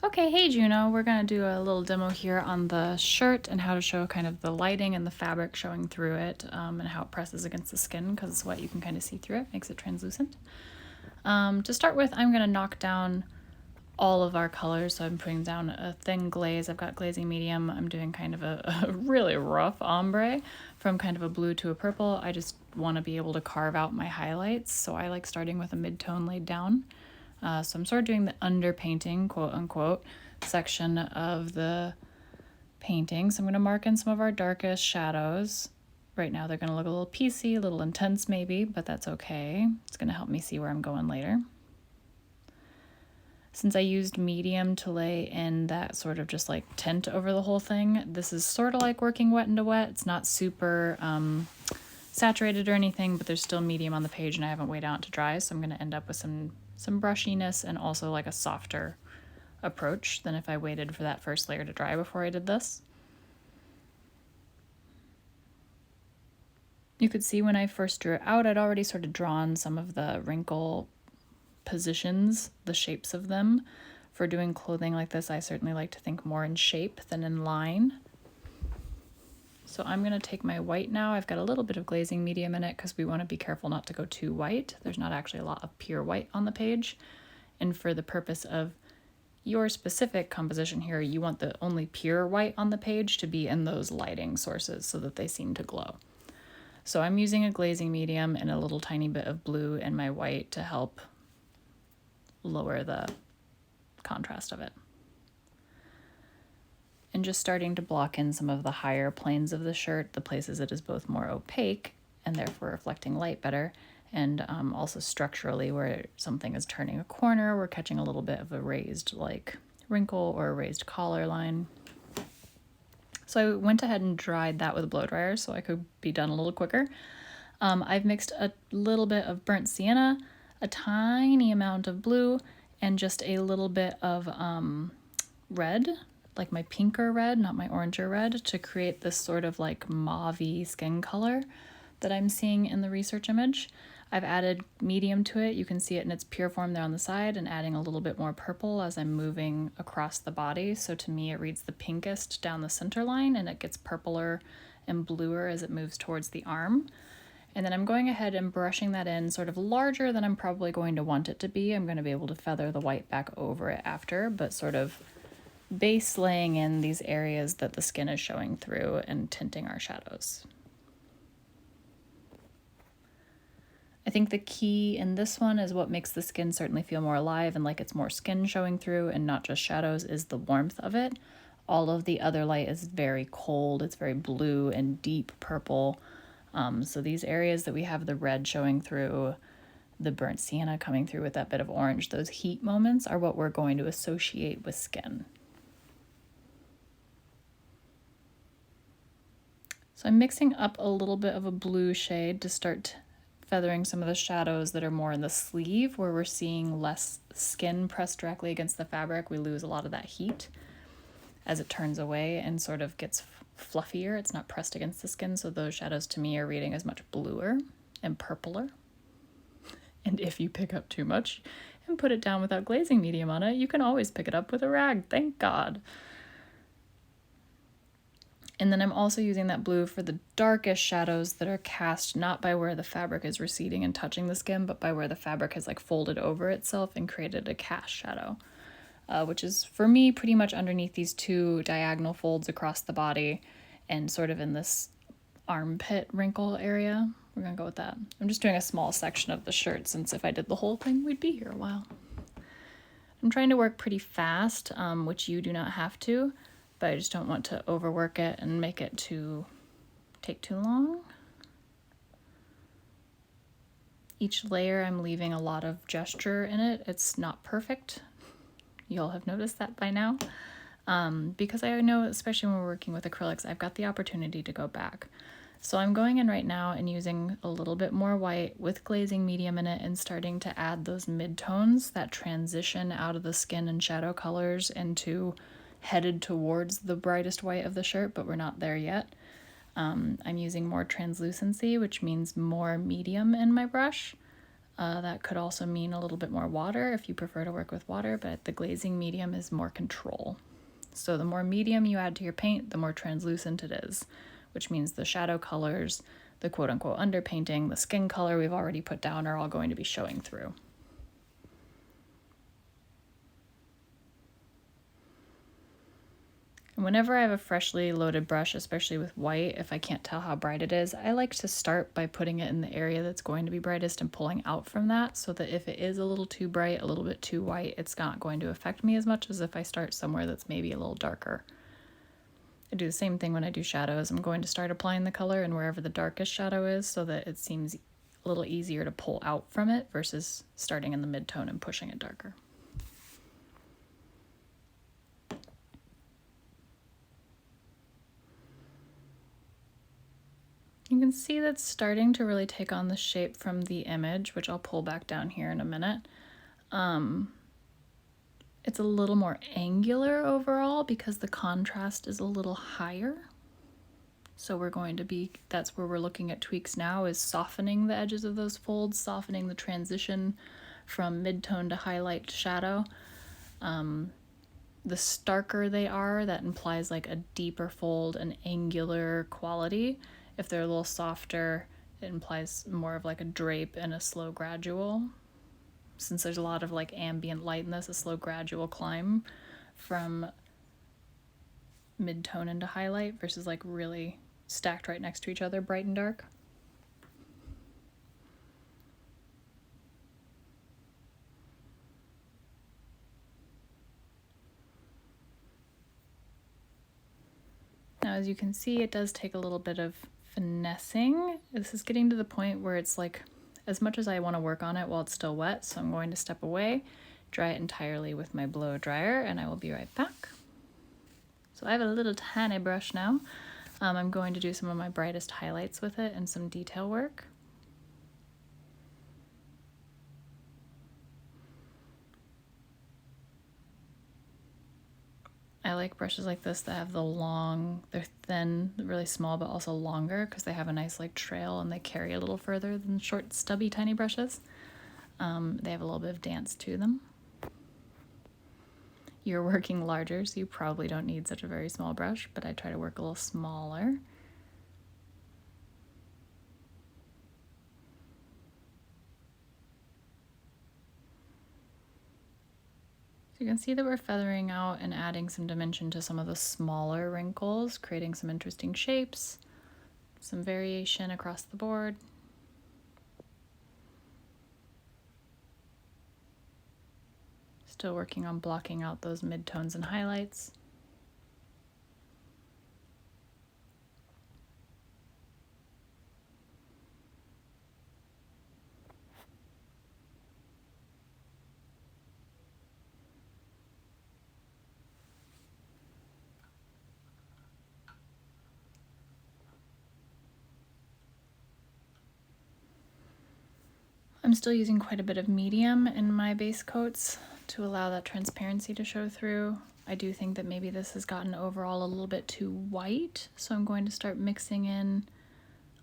Okay, hey Juno, we're going to do a little demo here on the shirt and how to show kind of the lighting and the fabric showing through it, and how it presses against the skin because it's wet, you can kind of see through it, makes it translucent. To start with, I'm going to knock down all of our colors, so I'm putting down a thin glaze. I've got glazing medium. I'm doing kind of a really rough ombre from kind of a blue to a purple. I just want to be able to carve out my highlights, so I like starting with a mid-tone laid down. So I'm sort of doing the underpainting, quote unquote, section of the painting. So I'm going to mark in some of our darkest shadows. Right now they're going to look a little piecey, a little intense maybe, but that's okay. It's going to help me see where I'm going later. Since I used medium to lay in that sort of just like tint over the whole thing, this is sort of like working wet into wet. It's not super saturated or anything, but there's still medium on the page and I haven't waited out to dry, so I'm going to end up with some brushiness and also like a softer approach than if I waited for that first layer to dry before I did this. You could see when I first drew it out, I'd already sort of drawn some of the wrinkle positions, the shapes of them. For doing clothing like this, I certainly like to think more in shape than in line. So I'm going to take my white now. I've got a little bit of glazing medium in it because we want to be careful not to go too white. There's not actually a lot of pure white on the page. And for the purpose of your specific composition here, you want the only pure white on the page to be in those lighting sources so that they seem to glow. So I'm using a glazing medium and a little tiny bit of blue in my white to help lower the contrast of it. And just starting to block in some of the higher planes of the shirt, the places it is both more opaque and therefore reflecting light better, and also structurally where something is turning a corner, we're catching a little bit of a raised like wrinkle or a raised collar line. So I went ahead and dried that with a blow dryer so I could be done a little quicker. I've mixed a little bit of burnt sienna, a tiny amount of blue, and just a little bit of red, like my pinker red, not my oranger red, to create this sort of like mauve-y skin color that I'm seeing in the research image. I've added medium to it. You can see it in its pure form there on the side, and adding a little bit more purple as I'm moving across the body. So to me, it reads the pinkest down the center line, and it gets purpler and bluer as it moves towards the arm. And then I'm going ahead and brushing that in sort of larger than I'm probably going to want it to be. I'm going to be able to feather the white back over it after, but sort of base laying in these areas that the skin is showing through and tinting our shadows. I think the key in this one is what makes the skin certainly feel more alive and like it's more skin showing through and not just shadows is the warmth of it. All of the other light is very cold. It's very blue and deep purple. So these areas that we have the red showing through, the burnt sienna coming through with that bit of orange, those heat moments are what we're going to associate with skin. So I'm mixing up a little bit of a blue shade to start feathering some of the shadows that are more in the sleeve where we're seeing less skin pressed directly against the fabric. We lose a lot of that heat as it turns away and sort of gets fluffier. It's not pressed against the skin, so those shadows to me are reading as much bluer and purpler. And if you pick up too much and put it down without glazing medium on it, you can always pick it up with a rag, thank God. And then I'm also using that blue for the darkest shadows that are cast not by where the fabric is receding and touching the skin, but by where the fabric has like folded over itself and created a cast shadow, which is for me pretty much underneath these two diagonal folds across the body and sort of in this armpit wrinkle area. We're gonna go with that. I'm just doing a small section of the shirt since if I did the whole thing, we'd be here a while. I'm trying to work pretty fast, which you do not have to, but I just don't want to overwork it and make it take too long. Each layer I'm leaving a lot of gesture in it. It's not perfect. You'll have noticed that by now. Because I know, especially when we're working with acrylics, I've got the opportunity to go back. So I'm going in right now and using a little bit more white with glazing medium in it and starting to add those midtones that transition out of the skin and shadow colors into headed towards the brightest white of the shirt, but we're not there yet. I'm using more translucency, which means more medium in my brush. That could also mean a little bit more water if you prefer to work with water, but the glazing medium is more control. So the more medium you add to your paint, the more translucent it is, which means the shadow colors, the quote-unquote underpainting, the skin color we've already put down are all going to be showing through. And whenever I have a freshly loaded brush, especially with white, if I can't tell how bright it is, I like to start by putting it in the area that's going to be brightest and pulling out from that, so that if it is a little too bright, a little bit too white, it's not going to affect me as much as if I start somewhere that's maybe a little darker. I do the same thing when I do shadows. I'm going to start applying the color in wherever the darkest shadow is so that it seems a little easier to pull out from it versus starting in the mid-tone and pushing it darker. You can see that's starting to really take on the shape from the image, which I'll pull back down here in a minute. It's a little more angular overall because the contrast is a little higher. So that's where we're looking at tweaks now, is softening the edges of those folds, softening the transition from mid-tone to highlight to shadow. The starker they are, that implies like a deeper fold, an angular quality. If they're a little softer, it implies more of like a drape and a slow gradual. Since there's a lot of like ambient light in this, a slow gradual climb from mid-tone into highlight versus like really stacked right next to each other, bright and dark. Now, as you can see, it does take a little bit of finessing. This is getting to the point where it's like, as much as I want to work on it while it's still wet, so I'm going to step away, dry it entirely with my blow dryer, and I will be right back. So I have a little tiny brush now. I'm going to do some of my brightest highlights with it and some detail work. I like brushes like this that have they're thin, really small, but also longer because they have a nice like trail and they carry a little further than short, stubby, tiny brushes. They have a little bit of dance to them. You're working larger, so you probably don't need such a very small brush, but I try to work a little smaller. You can see that we're feathering out and adding some dimension to some of the smaller wrinkles, creating some interesting shapes, some variation across the board. Still working on blocking out those midtones and highlights. I'm still using quite a bit of medium in my base coats to allow that transparency to show through. I do think that maybe this has gotten overall a little bit too white, so I'm going to start mixing in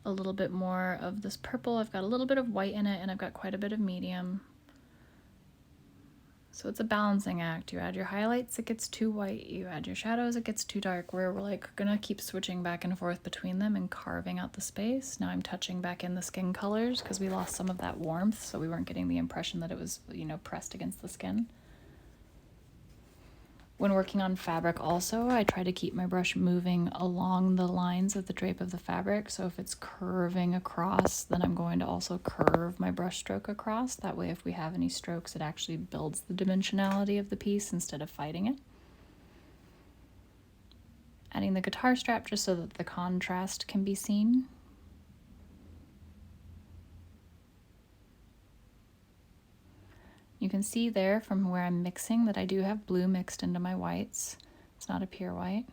a little bit more of this purple. I've got a little bit of white in it and I've got quite a bit of medium. So it's a balancing act. You add your highlights, it gets too white. You add your shadows, it gets too dark. We're like gonna keep switching back and forth between them and carving out the space. Now I'm touching back in the skin colors because we lost some of that warmth, so we weren't getting the impression that it was, pressed against the skin. When working on fabric also, I try to keep my brush moving along the lines of the drape of the fabric. So if it's curving across, then I'm going to also curve my brush stroke across. That way, if we have any strokes, it actually builds the dimensionality of the piece instead of fighting it. Adding the guitar strap just so that the contrast can be seen. You can see there from where I'm mixing that I do have blue mixed into my whites. It's not a pure white.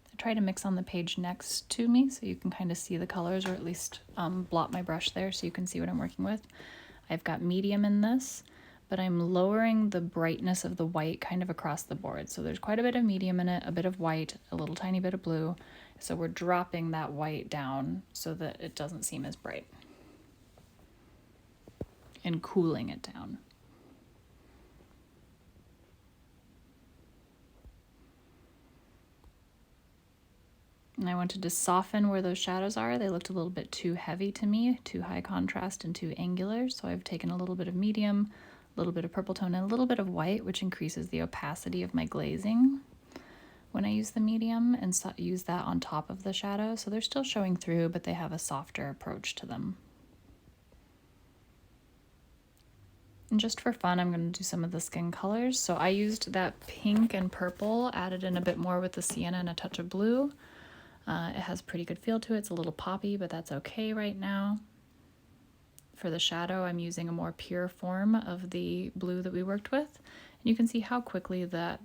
I try to mix on the page next to me so you can kind of see the colors, or at least blot my brush there so you can see what I'm working with. I've got medium in this, but I'm lowering the brightness of the white kind of across the board. So there's quite a bit of medium in it, a bit of white, a little tiny bit of blue. So we're dropping that white down so that it doesn't seem as bright. and cooling it down. And I wanted to soften where those shadows are. They looked a little bit too heavy to me, too high contrast and too angular. So I've taken a little bit of medium, a little bit of purple tone, and a little bit of white, which increases the opacity of my glazing when I use the medium, and use that on top of the shadow. So they're still showing through, but they have a softer approach to them. And just for fun, I'm going to do some of the skin colors. So I used that pink and purple, added in a bit more with the sienna and a touch of blue. It has a pretty good feel to it. It's a little poppy, but that's okay right now. For the shadow, I'm using a more pure form of the blue that we worked with. And you can see how quickly that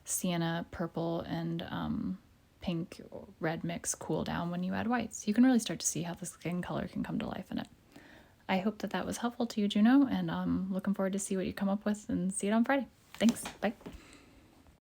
sienna, purple, and pink red mix cool down when you add whites. You can really start to see how the skin color can come to life in it. I hope that that was helpful to you, Juno, and I'm looking forward to see what you come up with and see it on Friday. Thanks. Bye.